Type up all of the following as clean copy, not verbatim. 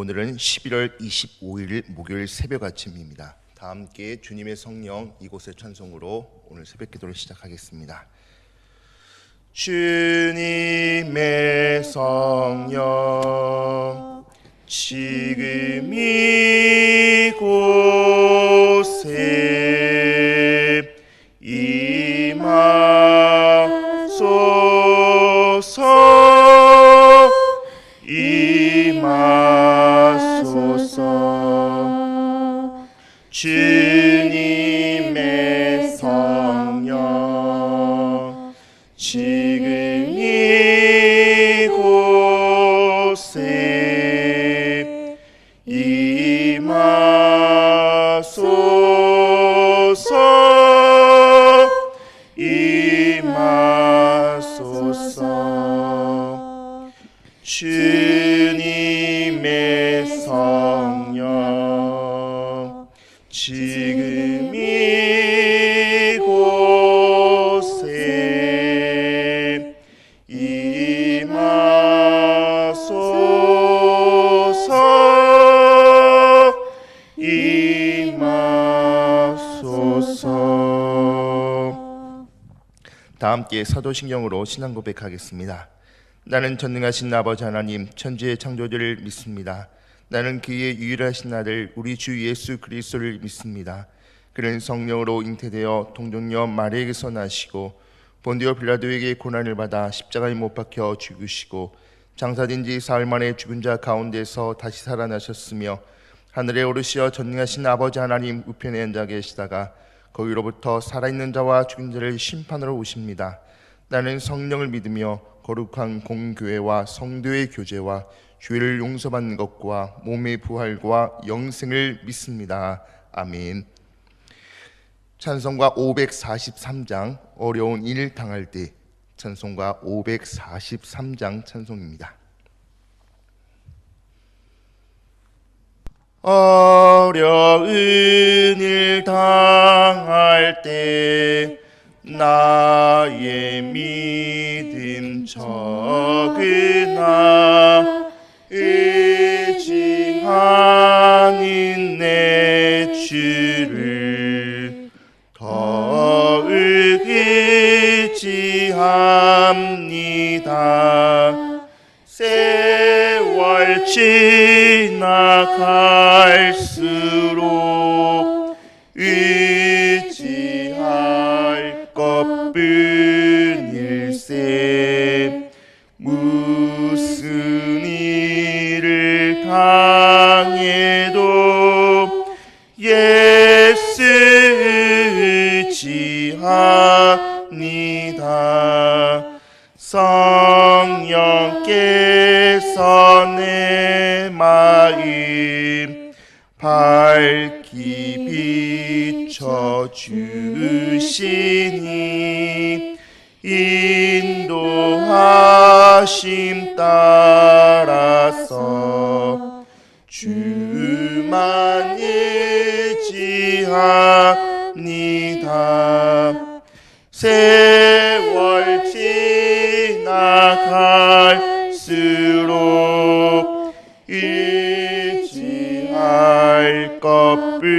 오늘은 11월 25일 목요일 새벽 아침입니다. 다 함께 주님의 성령 이곳의 찬송으로 오늘 새벽 기도를 시작하겠습니다. 주님의 성령 지금 이곳에 임하소서 임하소서. 주님의 성령 지금 이곳에 임하소서 임하소서. 주님의 성령 지금 이곳에 임하소서 임하소서. 다 함께 사도신경으로 신앙 고백하겠습니다. 나는 전능하신 아버지 하나님 천지의 창조주를 믿습니다. 나는 그의 유일하신 아들 우리 주 예수 그리스도를 믿습니다. 그는 성령으로 잉태되어 동정녀 마리아에게서 나시고 본디오 빌라도에게 고난을 받아 십자가에 못 박혀 죽으시고 장사된 지 사흘 만에 죽은 자 가운데서 다시 살아나셨으며 하늘에 오르시어 전능하신 아버지 하나님 우편에 앉아 계시다가 거기로부터 살아있는 자와 죽은 자를 심판하러 오십니다. 나는 성령을 믿으며 거룩한 공교회와 성도의 교제와 죄를 용서받는 것과 몸의 부활과 영생을 믿습니다. 아멘. 찬송가 543장 어려운 일 당할 때, 찬송가 543장 찬송입니다. 어려운 일 당할 때 나의 믿음 적으나 의지하는 내 주를 더욱 의지합니다. 세월 지나갈수록 의지할 것뿐일세. 무슨 일을 당해도 예수 의지합니다. 성령께서 내 마음 밝히 비춰주시니 인도하심 따라서 주만 의지합니다. 세월 지나갈수록 의지할 것뿐일세.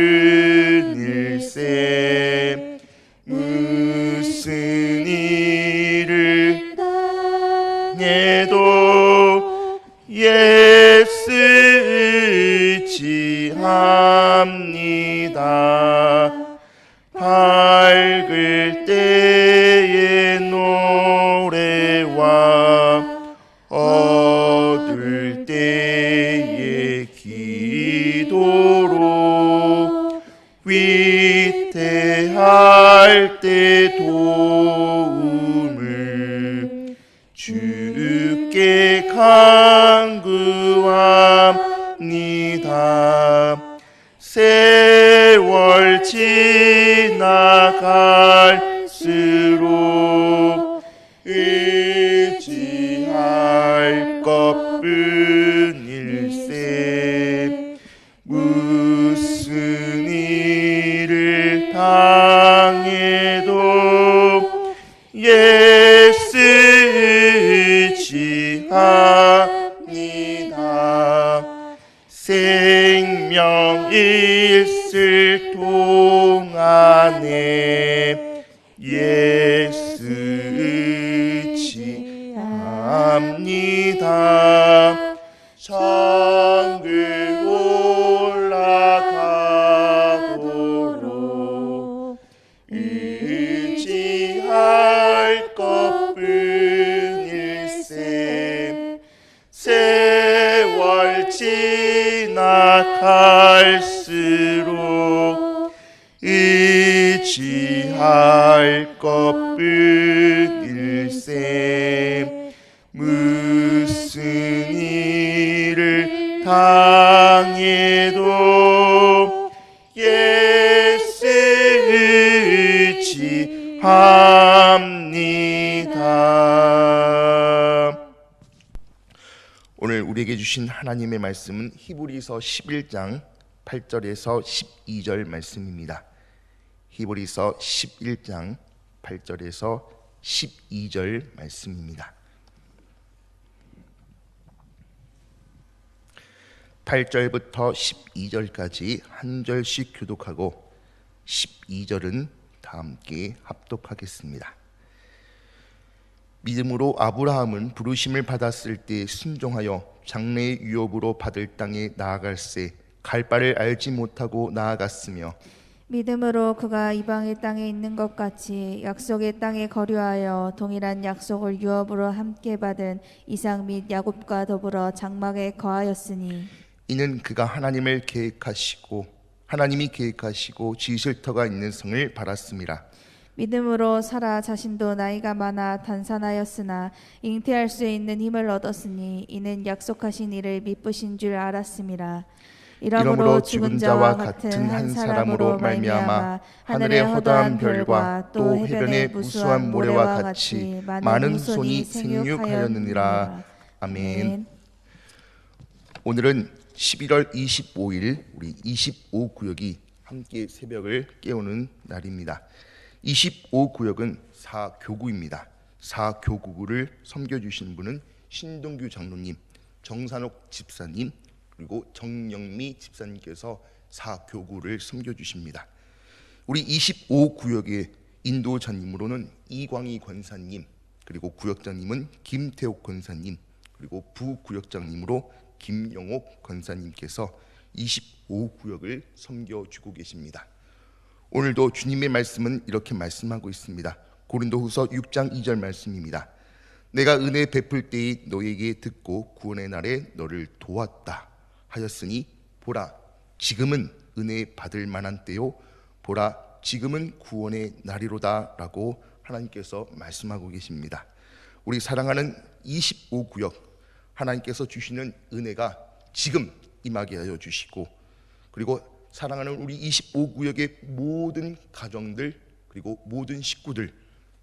무슨 일을 당해도 예수 의지합니다. 밝을 때의 노래와 어두울 때의 기도로 위태할 때 도움을 주께 간구합니다. 세월 지나갈수록 의지할 것뿐일세. 무슨 일을 당해도 예수 의지합니다. 생명 있을 동안에 예수 의지합니다. 천국 올라가도록 의지할 것뿐일세. 세월 지나갈수록 의지할 것뿐일세. 무슨 일을 당해도 예수 의지합니다. 오늘 우리에게 주신 하나님의 말씀은 히브리서 11장 8절에서 12절 말씀입니다. 히브리서 11장 8절에서 12절 말씀입니다. 8절부터 12절까지 한 절씩 교독하고 12절은 다 함께 합독하겠습니다. 믿음으로 아브라함은 부르심을 받았을 때 순종하여 장래의 유업으로 받을 땅에 나아갈새 갈 바를 알지 못하고 나아갔으며 믿음으로 그가 이방의 땅에 있는 것 같이 약속의 땅에 거류하여 동일한 약속을 유업으로 함께 받은 이삭 및 야곱과 더불어 장막에 거하였으니 이는 그가 하나님이 계획하시고 지으실 터가 있는 성을 바랐음이라. 믿음으로 사라 자신도 나이가 많아 단산하였으나 잉태할 수 있는 힘을 얻었으니 이는 약속하신 이를 미쁘신 줄 알았음이라. 이러므로 죽은 자와 같은 한 사람으로 말미암아 하늘의 허다한 별과 또 해변의 무수한 모래와 같이 많은 후손이 생육하였느니라. 아멘. 오늘은 11월 25일 우리 25구역이 함께 새벽을 깨우는 날입니다. 25구역은 4교구입니다. 4교구를 섬겨주신 분은 신동규 장로님, 정산옥 집사님, 그리고 정영미 집사님께서 4교구를 섬겨주십니다. 우리 25구역의 인도자님으로는 이광희 권사님, 그리고 구역장님은 김태옥 권사님, 그리고 부구역장님으로 김영옥 권사님께서 25구역을 섬겨주고 계십니다. 오늘도 주님의 말씀은 이렇게 말씀하고 있습니다. 고린도후서 6장 2절 말씀입니다. 내가 은혜 베풀 때에 너에게 듣고 구원의 날에 너를 도왔다 하였으니 보라 지금은 은혜 받을 만한 때요 보라 지금은 구원의 날이로다 라고 하나님께서 말씀하고 계십니다. 우리 사랑하는 25구역 하나님께서 주시는 은혜가 지금 임하게 하여 주시고, 그리고 사랑하는 우리 25구역의 모든 가정들 그리고 모든 식구들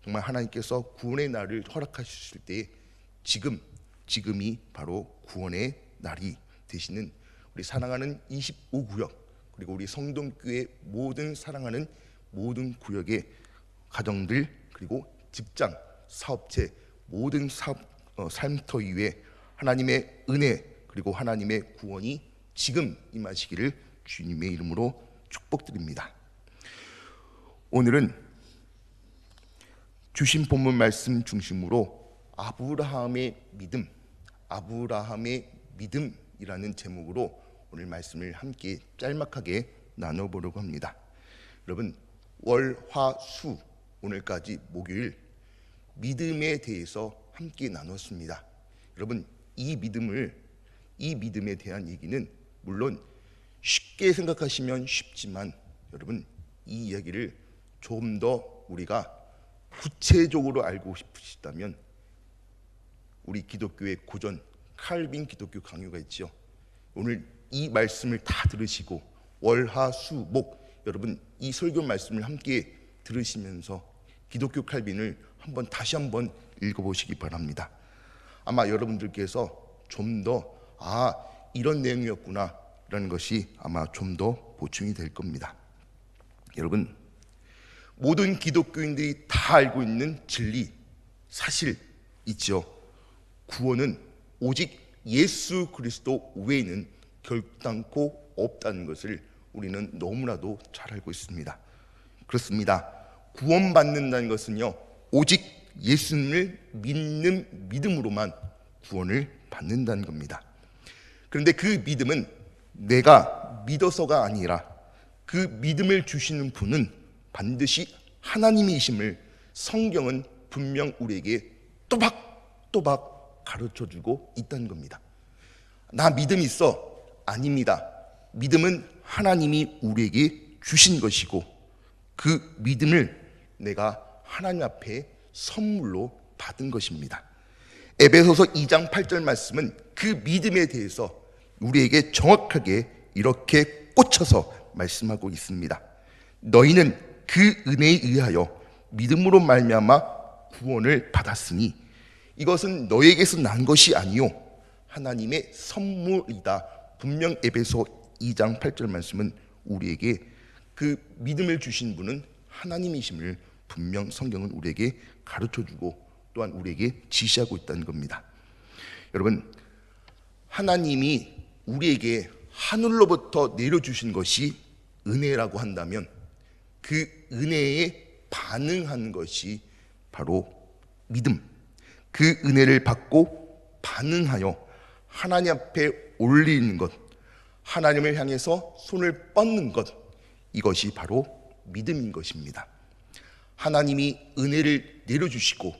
정말 하나님께서 구원의 날을 허락하셨을 때 지금이 바로 구원의 날이 되시는 우리 사랑하는 25구역 그리고 우리 성동교회 모든 사랑하는 모든 구역의 가정들 그리고 직장, 사업체 모든 삶터 위에 하나님의 은혜 그리고 하나님의 구원이 지금 임하시기를 주님의 이름으로 축복드립니다. 오늘은 주신 본문 말씀 중심으로 아브라함의 믿음이라는 제목으로 오늘 말씀을 함께 짤막하게 나눠보려고 합니다. 여러분 월, 화, 수 오늘까지 목요일 믿음에 대해서 함께 나눴습니다. 여러분 이 믿음에 대한 얘기는 물론 쉽게 생각하시면 쉽지만 여러분 이 이야기를 좀 더 우리가 구체적으로 알고 싶으시다면 우리 기독교의 고전 칼빈 기독교 강요가 있죠. 오늘 이 말씀을 다 들으시고 월, 화, 수, 목 여러분 이 설교 말씀을 함께 들으시면서 기독교 칼빈을 다시 한번 읽어보시기 바랍니다. 아마 여러분들께서 좀 더 이런 내용이었구나 라는 것이 아마 좀 더 보충이 될 겁니다. 여러분 모든 기독교인들이 다 알고 있는 진리 사실 있죠. 구원은 오직 예수 그리스도 외에는 결단코 없다는 것을 우리는 너무나도 잘 알고 있습니다. 그렇습니다. 구원받는다는 것은요, 오직 예수님을 믿는 믿음으로만 구원을 받는다는 겁니다. 그런데 그 믿음은 내가 믿어서가 아니라 그 믿음을 주시는 분은 반드시 하나님이심을 성경은 분명 우리에게 또박또박 가르쳐주고 있다는 겁니다. 나 믿음 있어? 아닙니다. 믿음은 하나님이 우리에게 주신 것이고 그 믿음을 내가 하나님 앞에 선물로 받은 것입니다. 에베소서 2장 8절 말씀은 그 믿음에 대해서 우리에게 정확하게 이렇게 꽂혀서 말씀하고 있습니다. 너희는 그 은혜에 의하여 믿음으로 말미암아 구원을 받았으니 이것은 너에게서 난 것이 아니요 하나님의 선물이다. 분명 에베소 2장 8절 말씀은 우리에게 그 믿음을 주신 분은 하나님이심을 분명 성경은 우리에게 가르쳐주고 또한 우리에게 지시하고 있다는 겁니다. 여러분, 하나님이 우리에게 하늘로부터 내려주신 것이 은혜라고 한다면 그 은혜에 반응하는 것이 바로 믿음, 그 은혜를 받고 반응하여 하나님 앞에 올리는 것, 하나님을 향해서 손을 뻗는 것, 이것이 바로 믿음인 것입니다. 하나님이 은혜를 내려주시고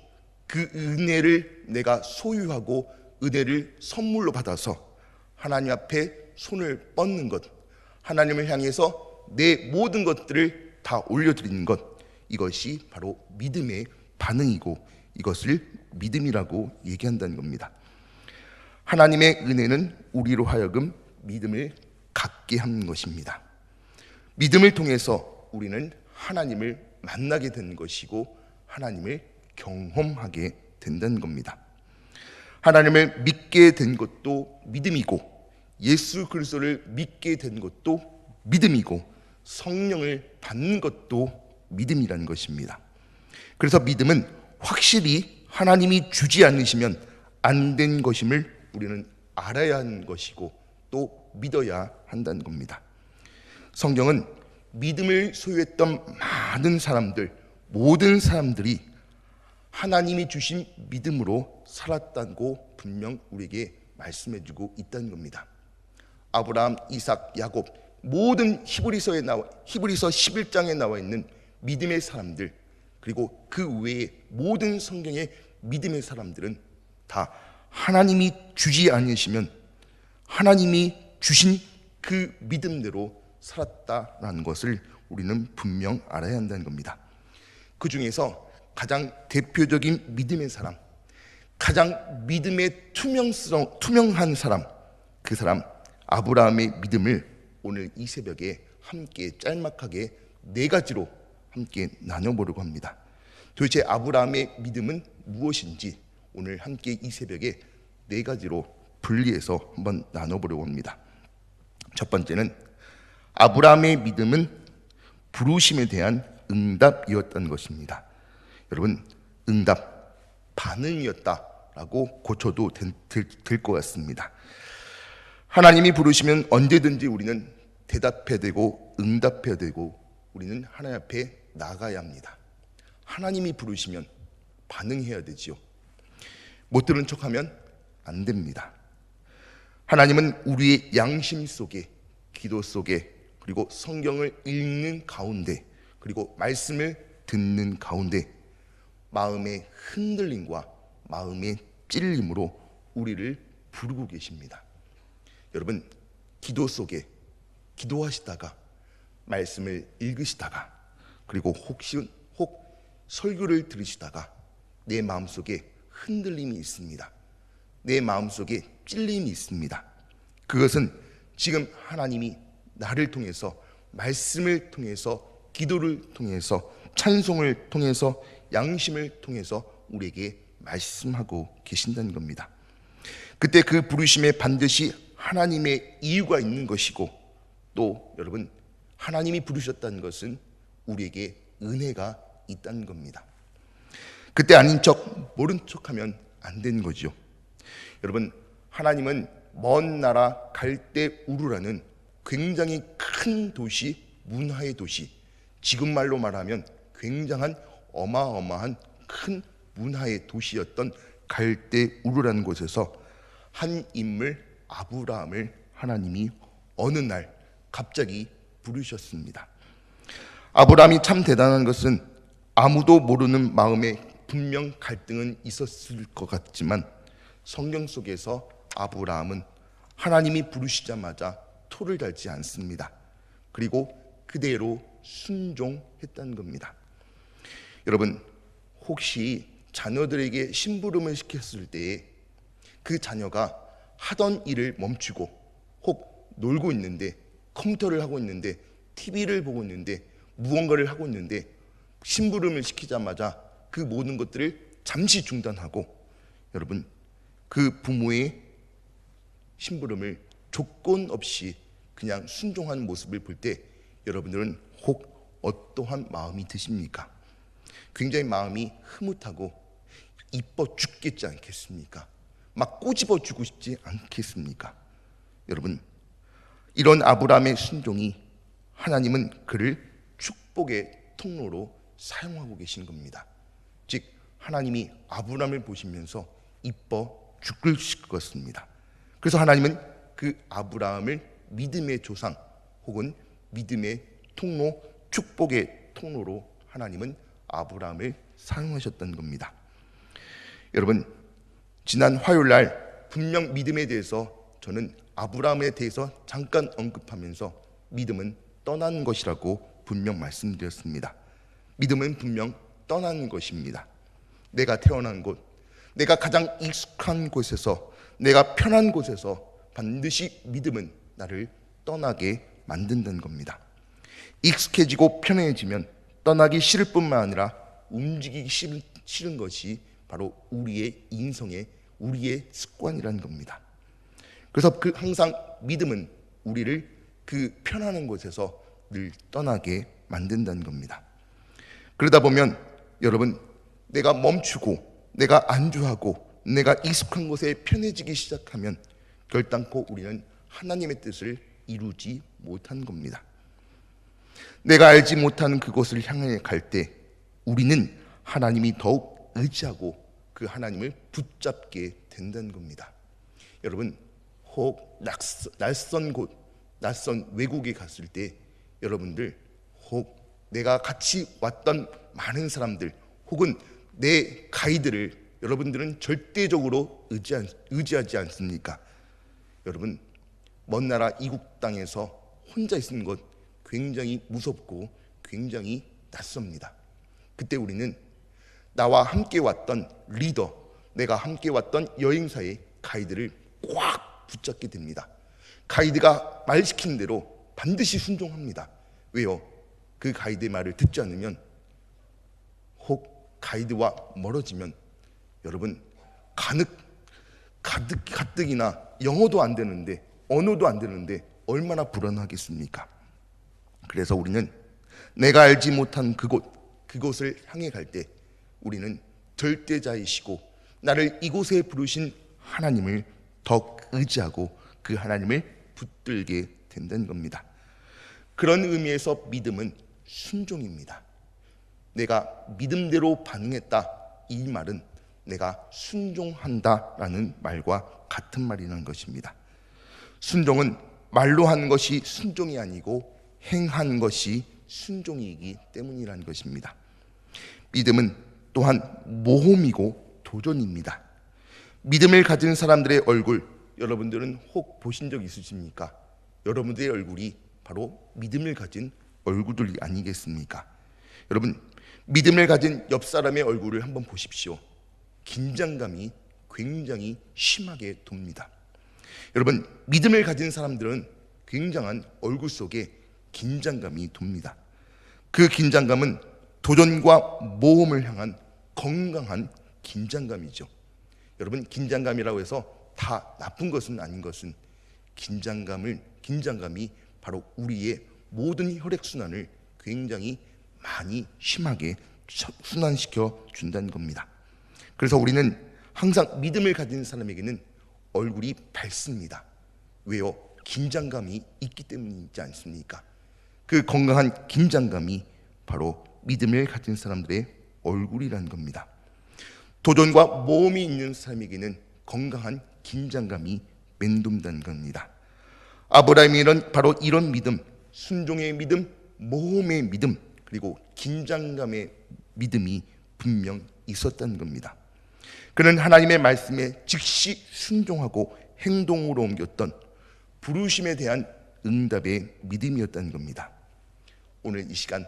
그 은혜를 내가 소유하고 은혜를 선물로 받아서 하나님 앞에 손을 뻗는 것, 하나님을 향해서 내 모든 것들을 다 올려드리는 것, 이것이 바로 믿음의 반응이고 이것을 믿음이라고 얘기한다는 겁니다. 하나님의 은혜는 우리로 하여금 믿음을 갖게 하는 것입니다. 믿음을 통해서 우리는 하나님을 만나게 되는 것이고 하나님을 경험하게 된다는 겁니다. 하나님을 믿게 된 것도 믿음이고 예수 그리스도를 믿게 된 것도 믿음이고 성령을 받는 것도 믿음이라는 것입니다. 그래서 믿음은 확실히 하나님이 주지 않으시면 안 된 것임을 우리는 알아야 하는 것이고 또 믿어야 한다는 겁니다. 성경은 믿음을 소유했던 많은 사람들, 모든 사람들이 하나님이 주신 믿음으로 살았다고 분명 우리에게 말씀해주고 있다는 겁니다. 아브라함, 이삭, 야곱, 모든 히브리서 11장에 나와 있는 믿음의 사람들, 그리고 그 외에 모든 성경의 믿음의 사람들은 다 하나님이 주지 않으시면 하나님이 주신 그 믿음대로 살았다라는 것을 우리는 분명 알아야 한다는 겁니다. 그 중에서 가장 대표적인 믿음의 사람, 가장 믿음의 투명한 사람, 그 사람 아브라함의 믿음을 오늘 이 새벽에 함께 짤막하게 4가지로 함께 나눠보려고 합니다. 도대체 아브라함의 믿음은 무엇인지 오늘 함께 이 새벽에 4가지로 분리해서 한번 나눠보려고 합니다. 첫 번째는 아브라함의 믿음은 부르심에 대한 응답이었던 것입니다. 여러분, 응답, 반응이었다라고 고쳐도 될 것 같습니다. 하나님이 부르시면 언제든지 우리는 대답해야 되고 응답해야 되고 우리는 하나님 앞에 나가야 합니다. 하나님이 부르시면 반응해야 되지요. 못 들은 척하면 안 됩니다. 하나님은 우리의 양심 속에, 기도 속에, 그리고 성경을 읽는 가운데, 그리고 말씀을 듣는 가운데 마음의 흔들림과 마음의 찔림으로 우리를 부르고 계십니다. 여러분, 기도 속에 기도하시다가 말씀을 읽으시다가 그리고 혹 설교를 들으시다가 내 마음속에 흔들림이 있습니다. 내 마음속에 찔림이 있습니다. 그것은 지금 하나님이 나를 통해서 말씀을 통해서 기도를 통해서 찬송을 통해서 양심을 통해서 우리에게 말씀하고 계신다는 겁니다. 그때 그 부르심에 반드시 하나님의 이유가 있는 것이고 또 여러분, 하나님이 부르셨다는 것은 우리에게 은혜가 있다는 겁니다. 그때 아닌 척 모른 척하면 안 되는 거죠. 여러분, 하나님은 먼 나라 갈대 우르라는 굉장히 큰 도시, 문화의 도시, 지금 말로 말하면 굉장한 어마어마한 큰 문화의 도시였던 갈대 우르라는 곳에서 한 인물 아브라함을 하나님이 어느 날 갑자기 부르셨습니다. 아브라함이 참 대단한 것은 아무도 모르는 마음에 분명 갈등은 있었을 것 같지만 성경 속에서 아브라함은 하나님이 부르시자마자 토를 달지 않습니다. 그리고 그대로 순종했다는 겁니다. 여러분, 혹시 자녀들에게 심부름을 시켰을 때에 그 자녀가 하던 일을 멈추고 혹 놀고 있는데, 컴퓨터를 하고 있는데, TV를 보고 있는데, 무언가를 하고 있는데 심부름을 시키자마자 그 모든 것들을 잠시 중단하고 여러분 그 부모의 심부름을 조건 없이 그냥 순종하는 모습을 볼 때 여러분들은 혹 어떠한 마음이 드십니까? 굉장히 마음이 흐뭇하고 이뻐 죽겠지 않겠습니까? 막 꼬집어 주고 싶지 않겠습니까? 여러분, 이런 아브라함의 순종이 하나님은 그를 축복의 통로로 사용하고 계신 겁니다. 즉 하나님이 아브라함을 보시면서 이뻐 죽으실 것입니다. 그래서 하나님은 그 아브라함을 믿음의 조상 혹은 믿음의 통로, 축복의 통로로 하나님은 아브라함을 사용하셨던 겁니다. 여러분, 지난 화요일 날 분명 믿음에 대해서 저는 아브라함에 대해서 잠깐 언급하면서 믿음은 떠나는 것이라고 분명 말씀드렸습니다. 믿음은 분명 떠나는 것입니다. 내가 태어난 곳, 내가 가장 익숙한 곳에서, 내가 편한 곳에서 반드시 믿음은 나를 떠나게 만든다는 겁니다. 익숙해지고 편해지면 떠나기 싫을 뿐만 아니라 움직이기 싫은 것이 바로 우리의 인성의, 우리의 습관이라는 겁니다. 그래서 항상 믿음은 우리를 그 편안한 곳에서 늘 떠나게 만든다는 겁니다. 그러다 보면 여러분, 내가 멈추고 내가 안주하고 내가 익숙한 곳에 편해지기 시작하면 결단코 우리는 하나님의 뜻을 이루지 못한 겁니다. 내가 알지 못하는 그곳을 향해 갈 때 우리는 하나님이 더욱 의지하고 그 하나님을 붙잡게 된다는 겁니다. 여러분, 혹 낯선 곳, 낯선 외국에 갔을 때 여러분들 혹 내가 같이 왔던 많은 사람들 혹은 내 가이드를 여러분들은 절대적으로 의지하지 않습니까? 여러분, 먼 나라 이국 땅에서 혼자 있는 것 굉장히 무섭고 굉장히 낯섭니다. 그때 우리는 나와 함께 왔던 리더, 내가 함께 왔던 여행사의 가이드를 꽉 붙잡게 됩니다. 가이드가 말 시키는 대로 반드시 순종합니다. 왜요? 그 가이드의 말을 듣지 않으면 혹 가이드와 멀어지면 여러분 가뜩이나 영어도 안 되는데 언어도 안 되는데 얼마나 불안하겠습니까? 그래서 우리는 내가 알지 못한 그곳을 향해 갈 때 우리는 절대자이시고 나를 이곳에 부르신 하나님을 더 의지하고 그 하나님을 붙들게 된다는 겁니다. 그런 의미에서 믿음은 순종입니다. 내가 믿음대로 반응했다, 이 말은 내가 순종한다라는 말과 같은 말이라는 것입니다. 순종은 말로 하는 것이 순종이 아니고 행하는 것이 순종이기 때문이라는 것입니다. 믿음은 또한 모험이고 도전입니다. 믿음을 가진 사람들의 얼굴, 여러분들은 혹 보신 적 있으십니까? 여러분들의 얼굴이 바로 믿음을 가진 얼굴들이 아니겠습니까? 여러분, 믿음을 가진 옆 사람의 얼굴을 한번 보십시오. 긴장감이 굉장히 심하게 돕니다. 여러분, 믿음을 가진 사람들은 굉장한 얼굴 속에 긴장감이 돕니다. 그 긴장감은 도전과 모험을 향한 건강한 긴장감이죠. 여러분, 긴장감이라고 해서 다 나쁜 것은 아닌 것은 긴장감이 바로 우리의 모든 혈액순환을 굉장히 많이 심하게 순환시켜 준다는 겁니다. 그래서 우리는 항상 믿음을 가진 사람에게는 얼굴이 밝습니다. 왜요? 긴장감이 있기 때문이지 않습니까? 그 건강한 긴장감이 바로 믿음을 가진 사람들의 얼굴이라는 겁니다. 도전과 모험이 있는 사람에게는 건강한 긴장감이 맴돈다는 겁니다. 아브라함에는 바로 이런 믿음, 순종의 믿음, 모험의 믿음, 그리고 긴장감의 믿음이 분명 있었다는 겁니다. 그는 하나님의 말씀에 즉시 순종하고 행동으로 옮겼던 부르심에 대한 응답의 믿음이었다는 겁니다. 오늘 이 시간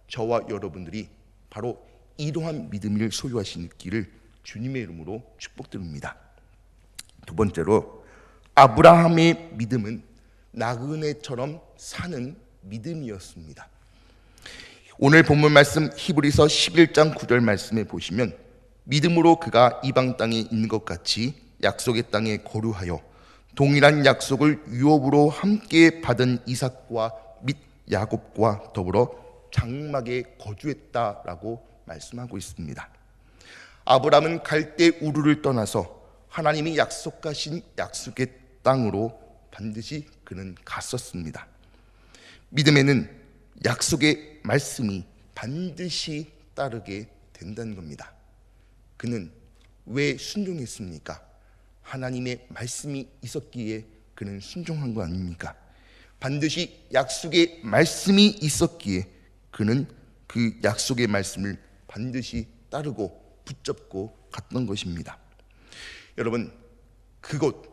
저와 여러분들이 바로 이러한 믿음을 소유하시기를 주님의 이름으로 축복드립니다. 두 번째로, 아브라함의 믿음은 나그네처럼 사는 믿음이었습니다. 오늘 본문 말씀 히브리서 11장 9절 말씀에 보시면 믿음으로 그가 이방 땅에 있는 것 같이 약속의 땅에 거류하여 동일한 약속을 유업으로 함께 받은 이삭과 및 야곱과 더불어 장막에 거주했다라고 말씀하고 있습니다. 아브라함은 갈대 우르를 떠나서 하나님이 약속하신 약속의 땅으로 반드시 그는 갔었습니다. 믿음에는 약속의 말씀이 반드시 따르게 된다는 겁니다. 그는 왜 순종했습니까? 하나님의 말씀이 있었기에 그는 순종한 거 아닙니까? 반드시 약속의 말씀이 있었기에 그는 그 약속의 말씀을 반드시 따르고 붙잡고 갔던 것입니다. 여러분, 그곳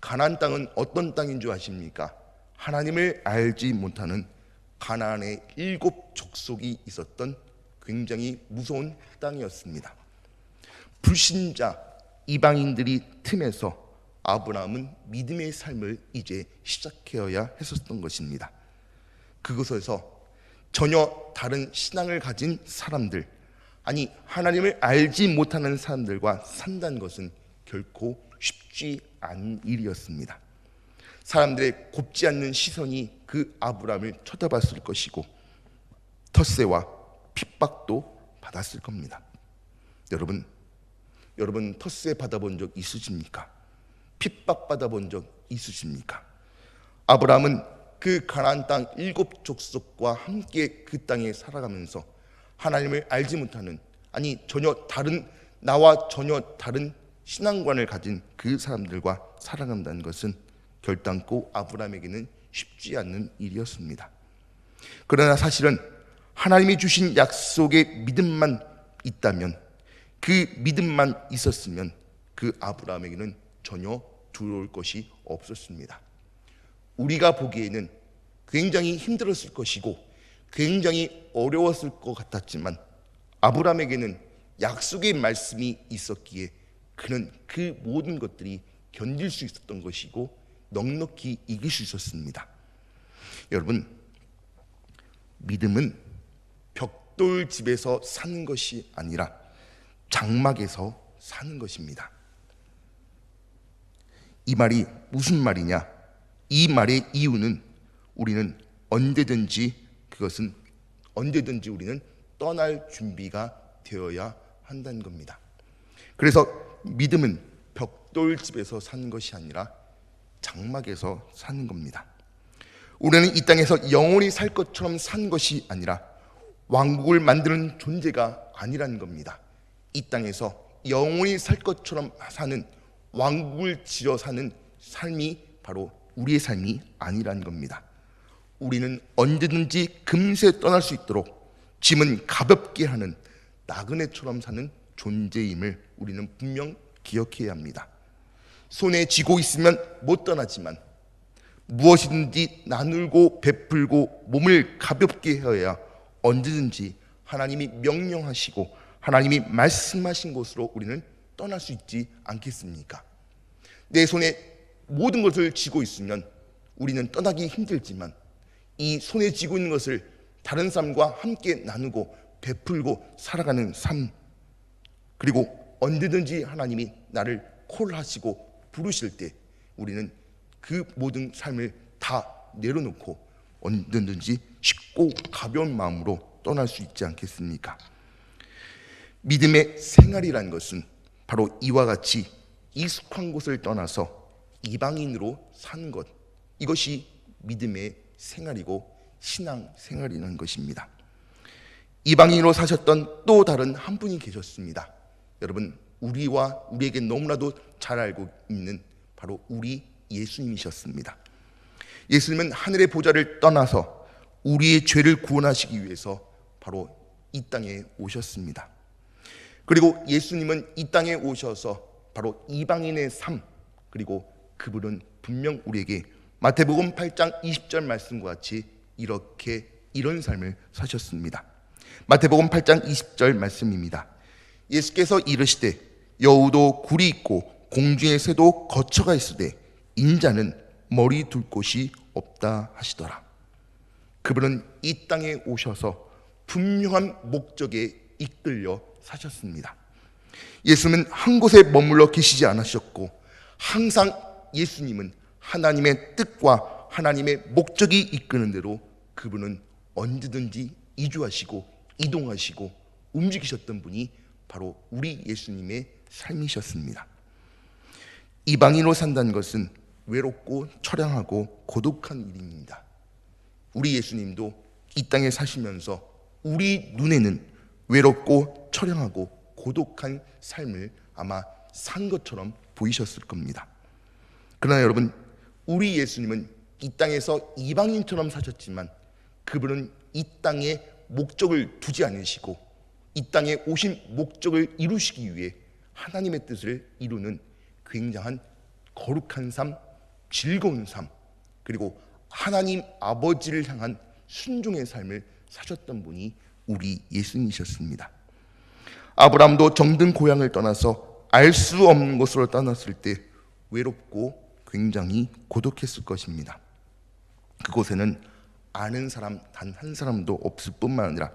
가나안 땅은 어떤 땅인 줄 아십니까? 하나님을 알지 못하는 가나안의 7 족속이 있었던 굉장히 무서운 땅이었습니다. 불신자 이방인들이 틈에서 아브라함은 믿음의 삶을 이제 시작해야 했었던 것입니다. 그곳에서 전혀 다른 신앙을 가진 사람들, 아니 하나님을 알지 못하는 사람들과 산다는 것은 결코 쉽지 않은 일이었습니다. 사람들의 곱지 않는 시선이 그 아브라함을 쳐다봤을 것이고 텃세와 핍박도 받았을 겁니다. 여러분 텃세 받아본 적 있으십니까? 핍박 받아본 적 있으십니까? 아브라함은 그 가나안 땅 7 족속과 함께 그 땅에 살아가면서 하나님을 알지 못하는, 아니 나와 전혀 다른 신앙관을 가진 그 사람들과 살아간다는 것은 결단코 아브라함에게는 쉽지 않는 일이었습니다. 그러나 사실은 하나님이 주신 약속의 믿음만 있다면, 그 믿음만 있었으면 그 아브라함에게는 전혀 두려울 것이 없었습니다. 우리가 보기에는 굉장히 힘들었을 것이고 굉장히 어려웠을 것 같았지만 아브라함에게는 약속의 말씀이 있었기에 그는 그 모든 것들이 견딜 수 있었던 것이고 넉넉히 이길 수 있었습니다. 여러분, 믿음은 벽돌집에서 사는 것이 아니라 장막에서 사는 것입니다. 이 말이 무슨 말이냐? 이 말의 이유는 우리는 언제든지 우리는 떠날 준비가 되어야 한다는 겁니다. 그래서 믿음은 벽돌집에서 사는 것이 아니라 장막에서 사는 겁니다. 우리는 이 땅에서 영원히 살 것처럼 산 것이 아니라 왕국을 만드는 존재가 아니라는 겁니다. 이 땅에서 영원히 살 것처럼 사는, 왕국을 지어 사는 삶이 바로 우리의 삶이 아니라는 겁니다. 우리는 언제든지 금세 떠날 수 있도록 짐은 가볍게 하는 나그네처럼 사는 존재임을 우리는 분명 기억해야 합니다. 손에 쥐고 있으면 못 떠나지만 무엇이든지 나누고 베풀고 몸을 가볍게 해야 언제든지 하나님이 명령하시고 하나님이 말씀하신 곳으로 우리는 떠날 수 있지 않겠습니까? 내 손에 모든 것을 쥐고 있으면 우리는 떠나기 힘들지만 이 손에 쥐고 있는 것을 다른 사람과 함께 나누고 베풀고 살아가는 삶, 그리고 언제든지 하나님이 나를 콜하시고 부르실 때 우리는 그 모든 삶을 다 내려놓고 언제든지 쉽고 가벼운 마음으로 떠날 수 있지 않겠습니까? 믿음의 생활이라는 것은 바로 이와 같이 익숙한 곳을 떠나서 이방인으로 사는 것, 이것이 믿음의 생활이고 신앙 생활이라는 것입니다. 이방인으로 사셨던 또 다른 한 분이 계셨습니다. 여러분, 우리에게 너무나도 잘 알고 있는 바로 우리 예수님이셨습니다. 예수님은 하늘의 보좌를 떠나서 우리의 죄를 구원하시기 위해서 바로 이 땅에 오셨습니다. 그리고 예수님은 이 땅에 오셔서 바로 이방인의 삶, 그리고 그분은 분명 우리에게 마태복음 8장 20절 말씀과 같이 이런 삶을 사셨습니다. 마태복음 8장 20절 말씀입니다. 예수께서 이르시되 여우도 굴이 있고 공중의 새도 거처가 있으되 인자는 머리 둘 곳이 없다 하시더라. 그분은 이 땅에 오셔서 분명한 목적에 이끌려 사셨습니다. 예수님은 한 곳에 머물러 계시지 않으셨고 항상 예수님은 하나님의 뜻과 하나님의 목적이 이끄는 대로 그분은 언제든지 이주하시고 이동하시고 움직이셨던 분이 바로 우리 예수님의 삶이셨습니다. 이방인으로 산다는 것은 외롭고 처량하고 고독한 일입니다. 우리 예수님도 이 땅에 사시면서 우리 눈에는 외롭고 처량하고 고독한 삶을 아마 산 것처럼 보이셨을 겁니다. 그러나 여러분, 우리 예수님은 이 땅에서 이방인처럼 사셨지만 그분은 이 땅에 목적을 두지 않으시고 이 땅에 오신 목적을 이루시기 위해 하나님의 뜻을 이루는 굉장한 거룩한 삶, 즐거운 삶, 그리고 하나님 아버지를 향한 순종의 삶을 사셨던 분이 우리 예수님이셨습니다. 아브라함도 정든 고향을 떠나서 알 수 없는 곳으로 떠났을 때 외롭고 굉장히 고독했을 것입니다. 그곳에는 아는 사람 단 한 사람도 없을 뿐만 아니라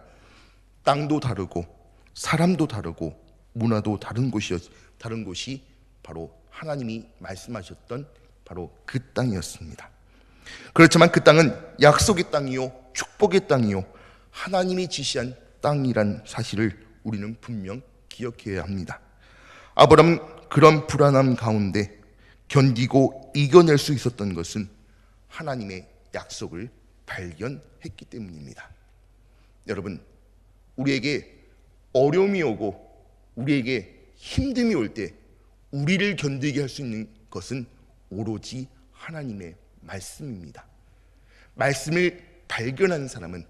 땅도 다르고 사람도 다르고 문화도 다른 곳이 바로 하나님이 말씀하셨던 바로 그 땅이었습니다. 그렇지만 그 땅은 약속의 땅이요 축복의 땅이요 하나님이 지시한 땅이란 사실을 우리는 분명 기억해야 합니다. 아브라함은 그런 불안함 가운데 견디고 이겨낼 수 있었던 것은 하나님의 약속을 발견했기 때문입니다. 여러분, 우리에게 어려움이 오고 우리에게 힘듦이 올 때 우리를 견디게 할 수 있는 것은 오로지 하나님의 말씀입니다. 말씀을 발견하는 사람은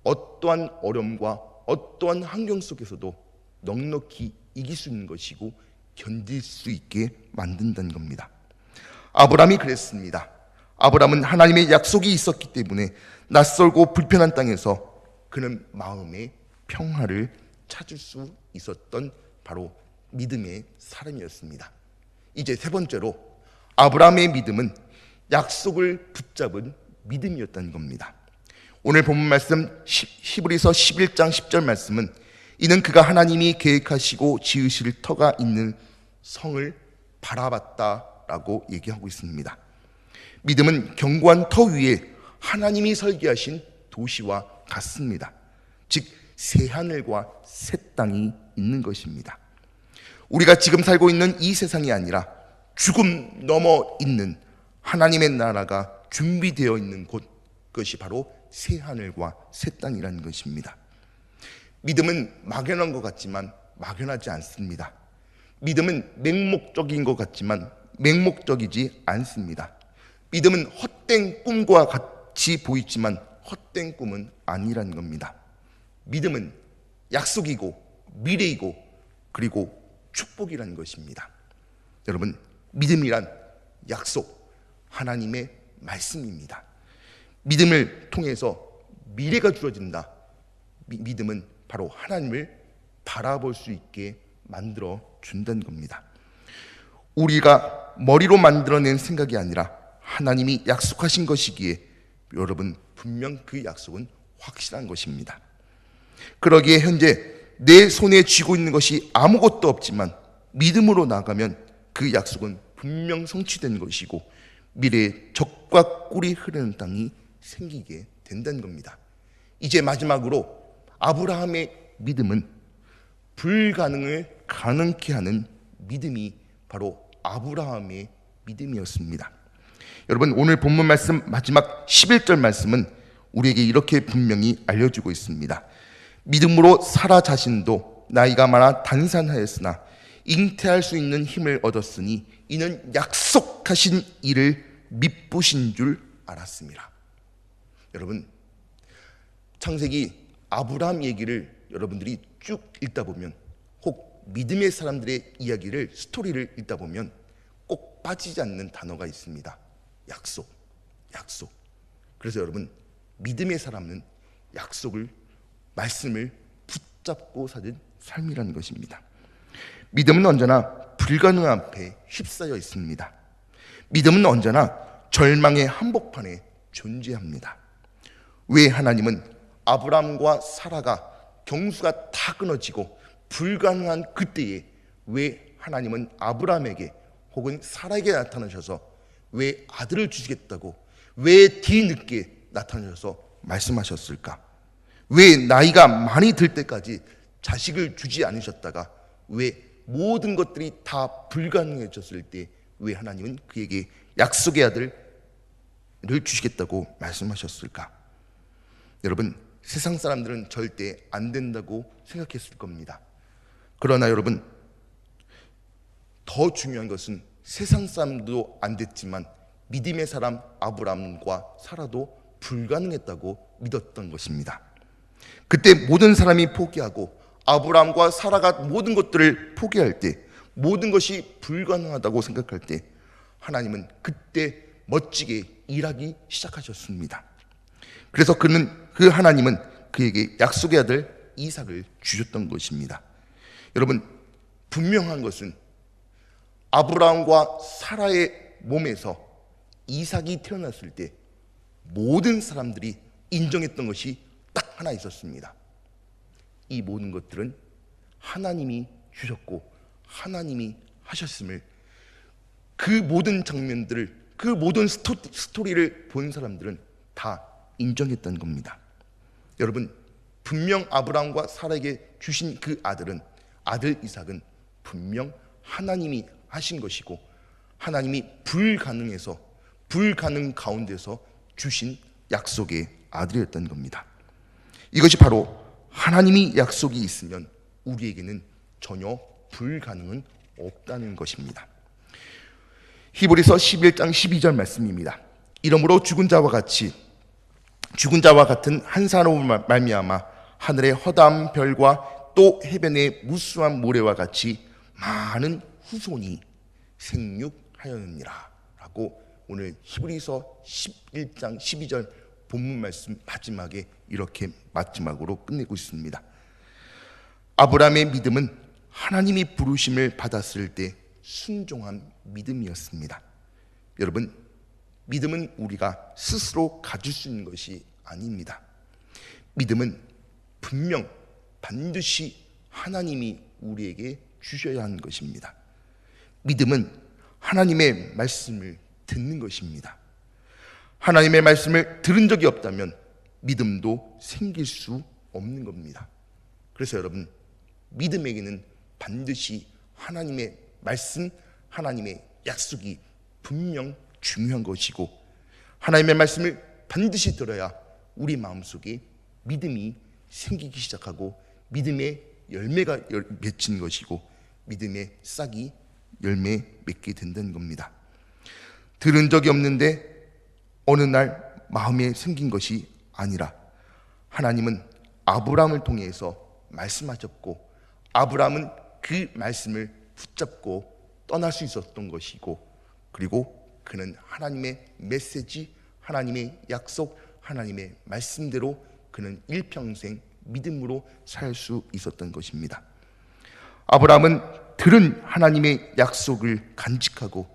어떠한 어려움과 어떠한 환경 속에서도 넉넉히 이길 수 있는 것이고 견딜 수 있게 만든다는 겁니다. 아브라함이 그랬습니다. 아브라함은 하나님의 약속이 있었기 때문에 낯설고 불편한 땅에서 그는 마음의 평화를 찾을 수 있었던 바로 믿음의 사람이었습니다. 이제 세 번째로 아브라함의 믿음은 약속을 붙잡은 믿음이었다는 겁니다. 오늘 본문 말씀 히브리서 11장 10절 말씀은 이는 그가 하나님이 계획하시고 지으실 터가 있는 성을 바라봤다라고 얘기하고 있습니다. 믿음은 견고한 터 위에 하나님이 설계하신 도시와 같습니다. 즉 새 하늘과 새 땅이 있는 것입니다. 우리가 지금 살고 있는 이 세상이 아니라 죽음 넘어 있는 하나님의 나라가 준비되어 있는 곳것이 바로 새 하늘과 새 땅이라는 것입니다. 믿음은 막연한 것 같지만 막연하지 않습니다. 믿음은 맹목적인 것 같지만 맹목적이지 않습니다. 믿음은 헛된 꿈과 같이 보이지만 헛된 꿈은 아니라는 겁니다. 믿음은 약속이고 미래이고 그리고 축복이라는 것입니다. 여러분, 믿음이란 약속, 하나님의 말씀입니다. 믿음을 통해서 미래가 주어진다. 믿음은 바로 하나님을 바라볼 수 있게 만들어 준다는 겁니다. 우리가 머리로 만들어낸 생각이 아니라 하나님이 약속하신 것이기에 여러분 분명 그 약속은 확실한 것입니다. 그러기에 현재 내 손에 쥐고 있는 것이 아무것도 없지만 믿음으로 나가면 그 약속은 분명 성취된 것이고 미래에 적과 꿀이 흐르는 땅이 생기게 된다는 겁니다. 이제 마지막으로 아브라함의 믿음은 불가능을 가능케 하는 믿음이 바로 아브라함의 믿음이었습니다. 여러분, 오늘 본문 말씀 마지막 11절 말씀은 우리에게 이렇게 분명히 알려주고 있습니다. 믿음으로 사라 자신도 나이가 많아 단산하였으나 잉태할 수 있는 힘을 얻었으니 이는 약속하신 이를 미쁘신 줄 알았습니다. 여러분, 창세기 아브라함 얘기를 여러분들이 쭉 읽다 보면, 혹 믿음의 사람들의 이야기를, 스토리를 읽다 보면 꼭 빠지지 않는 단어가 있습니다. 약속, 약속. 그래서 여러분, 믿음의 사람은 약속을, 말씀을 붙잡고 사는 삶이라는 것입니다. 믿음은 언제나 불가능한 앞에 휩싸여 있습니다. 믿음은 언제나 절망의 한복판에 존재합니다. 왜 하나님은 아브라함과 사라가 경수가 다 끊어지고 불가능한 그때에 왜 하나님은 아브라함에게 혹은 사라에게 나타나셔서 왜 아들을 주시겠다고, 왜 뒤늦게 나타나셔서 말씀하셨을까? 왜 나이가 많이 들 때까지 자식을 주지 않으셨다가 왜 모든 것들이 다 불가능해졌을 때 왜 하나님은 그에게 약속의 아들을 주시겠다고 말씀하셨을까? 여러분, 세상 사람들은 절대 안 된다고 생각했을 겁니다. 그러나 여러분, 더 중요한 것은 세상 사람도 안 됐지만 믿음의 사람 아브라함과 사라도 불가능했다고 믿었던 것입니다. 그때 모든 사람이 포기하고 아브라함과 사라가 모든 것들을 포기할 때, 모든 것이 불가능하다고 생각할 때 하나님은 그때 멋지게 일하기 시작하셨습니다. 그래서 그 하나님은 그에게 약속의 아들 이삭을 주셨던 것입니다. 여러분, 분명한 것은 아브라함과 사라의 몸에서 이삭이 태어났을 때 모든 사람들이 인정했던 것이 딱 하나 있었습니다. 이 모든 것들은 하나님이 주셨고 하나님이 하셨음을, 그 모든 장면들을, 그 모든 스토리를 본 사람들은 다 인정했던 겁니다. 여러분, 분명 아브라함과 사라에게 주신 그 아들 이삭은 분명 하나님이 하신 것이고 하나님이 불가능 가운데서 주신 약속의 아들이었던 겁니다. 이것이 바로 하나님이 약속이 있으면 우리에게는 전혀 불가능은 없다는 것입니다. 히브리서 11장 12절 말씀입니다. 이러므로 죽은 자와 같은 한 사람으로 말미암아 하늘의 허다한 별과 또 해변의 무수한 모래와 같이 많은 후손이 생육하였느니라 라고 오늘 히브리서 11장 12절 본문 말씀 마지막에 이렇게 마지막으로 끝내고 있습니다. 아브라함의 믿음은 하나님이 부르심을 받았을 때 순종한 믿음이었습니다. 여러분, 믿음은 우리가 스스로 가질 수 있는 것이 아닙니다. 믿음은 분명 반드시 하나님이 우리에게 주셔야 하는 것입니다. 믿음은 하나님의 말씀을 듣는 것입니다. 하나님의 말씀을 들은 적이 없다면 믿음도 생길 수 없는 겁니다. 그래서 여러분, 믿음에게는 반드시 하나님의 말씀, 하나님의 약속이 분명 중요한 것이고 하나님의 말씀을 반드시 들어야 우리 마음속에 믿음이 생기기 시작하고 믿음의 열매가 맺힌 것이고 믿음의 싹이 열매 맺게 된다는 겁니다. 들은 적이 없는데 어느 날 마음에 생긴 것이 아니라 하나님은 아브라함을 통해서 말씀하셨고 아브라함은 그 말씀을 붙잡고 떠날 수 있었던 것이고, 그리고 그는 하나님의 메시지, 하나님의 약속, 하나님의 말씀대로 그는 일평생 믿음으로 살 수 있었던 것입니다. 아브라함은 들은 하나님의 약속을 간직하고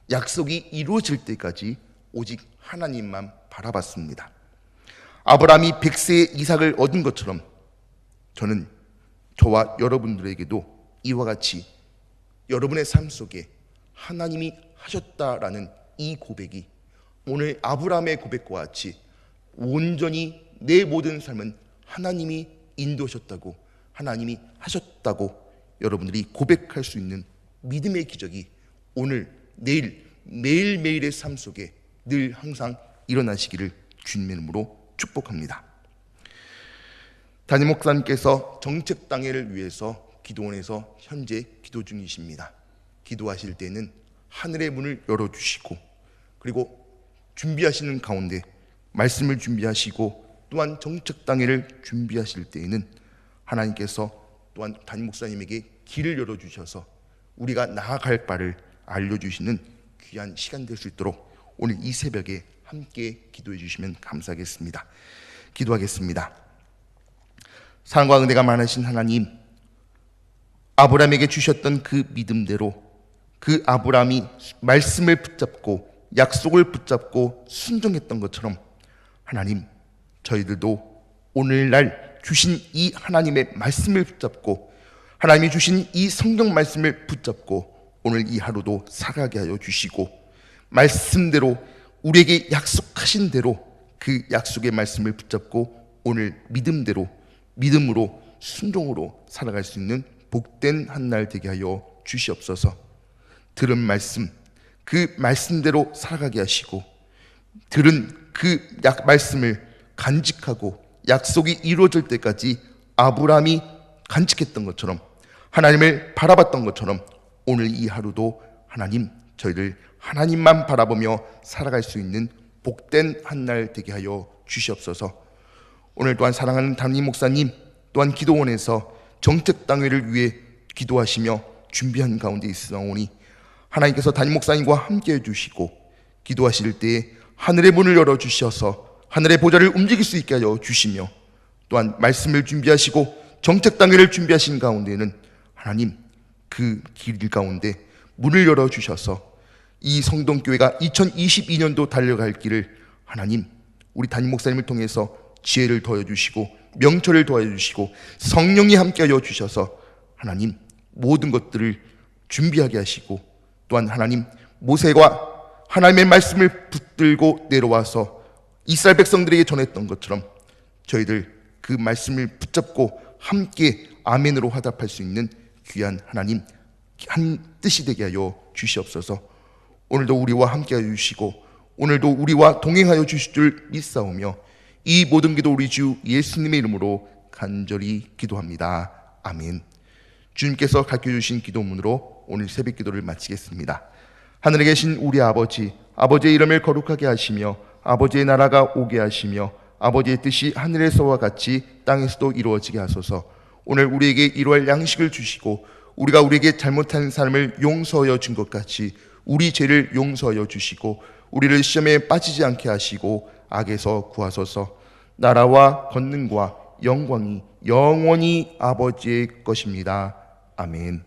약속이 이루어질 때까지 오직 하나님만 바라봤습니다. 아브라함이 100세의 이삭을 얻은 것처럼 저는 저와 여러분들에게도 이와 같이 여러분의 삶 속에 하나님이 하셨다라는 이 고백이 오늘 아브라함의 고백과 같이 온전히 내 모든 삶은 하나님이 인도하셨다고, 하나님이 하셨다고 여러분들이 고백할 수 있는 믿음의 기적이 오늘, 내일 매일매일의 삶 속에 늘 항상 일어나시기를 주님의 이름으로 축복합니다. 담임 목사님께서 정책당회를 위해서 기도원에서 현재 기도 중이십니다. 기도하실 때는 하늘의 문을 열어주시고, 그리고 준비하시는 가운데 말씀을 준비하시고 또한 정책당회를 준비하실 때에는 하나님께서 또한 담임 목사님에게 길을 열어주셔서 우리가 나아갈 바를 알려주시는 귀한 시간 될 수 있도록 오늘 이 새벽에 함께 기도해 주시면 감사하겠습니다. 기도하겠습니다. 사랑과 은혜가 많으신 하나님, 아브라함에게 주셨던 그 믿음대로 그 아브라함이 말씀을 붙잡고 약속을 붙잡고 순종했던 것처럼 하나님, 저희들도 오늘날 주신 이 하나님의 말씀을 붙잡고 하나님이 주신 이 성경 말씀을 붙잡고 오늘 이 하루도 살아가게 하여 주시고, 말씀대로 우리에게 약속하신 대로 그 약속의 말씀을 붙잡고 오늘 믿음으로 순종으로 살아갈 수 있는 복된 한 날 되게 하여 주시옵소서. 들은 말씀, 그 말씀대로 살아가게 하시고, 들은 그 말씀을 간직하고 약속이 이루어질 때까지 아브라함이 간직했던 것처럼, 하나님을 바라봤던 것처럼 오늘 이 하루도 하나님, 저희들 하나님만 바라보며 살아갈 수 있는 복된 한 날 되게 하여 주시옵소서. 오늘 또한 사랑하는 담임 목사님, 또한 기도원에서 정책당회를 위해 기도하시며 준비한 가운데 있으나오니 하나님께서 담임 목사님과 함께 해주시고, 기도하실 때에 하늘의 문을 열어주셔서 하늘의 보좌를 움직일 수 있게 하여 주시며, 또한 말씀을 준비하시고 정책당회를 준비하신 가운데는 하나님, 그 길 가운데 문을 열어주셔서 이 성동교회가 2022년도 달려갈 길을 하나님, 우리 담임 목사님을 통해서 지혜를 더해주시고 명철을 더해주시고 성령이 함께하여 주셔서 하나님, 모든 것들을 준비하게 하시고, 또한 하나님, 모세가 하나님의 말씀을 붙들고 내려와서 이스라엘 백성들에게 전했던 것처럼 저희들 그 말씀을 붙잡고 함께 아멘으로 화답할 수 있는 귀한 하나님, 한 뜻이 되게 하여 주시옵소서. 오늘도 우리와 함께하여 주시고 오늘도 우리와 동행하여 주실 줄 믿사오며 이 모든 기도 우리 주 예수님의 이름으로 간절히 기도합니다. 아멘. 주님께서 가르쳐주신 기도문으로 오늘 새벽 기도를 마치겠습니다. 하늘에 계신 우리 아버지, 아버지의 이름을 거룩하게 하시며 아버지의 나라가 오게 하시며 아버지의 뜻이 하늘에서와 같이 땅에서도 이루어지게 하소서. 오늘 우리에게 이루어할 양식을 주시고 우리가 우리에게 잘못한 삶을 용서하여 준 것 같이 우리 죄를 용서하여 주시고 우리를 시험에 빠지지 않게 하시고 악에서 구하소서. 나라와 권능과 영광이 영원히 아버지의 것입니다. 아멘.